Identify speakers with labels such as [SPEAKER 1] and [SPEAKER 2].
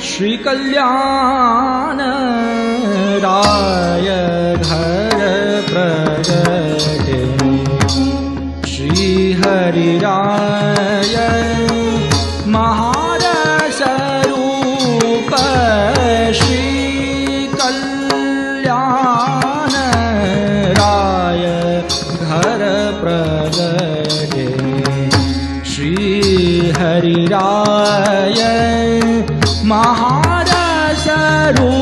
[SPEAKER 1] श्री कल्याण राय घर प्रगटे श्री हरि राय महारस रूप श्री कल्याण राय घर प्रगटे श्री हरि राय महारस रूप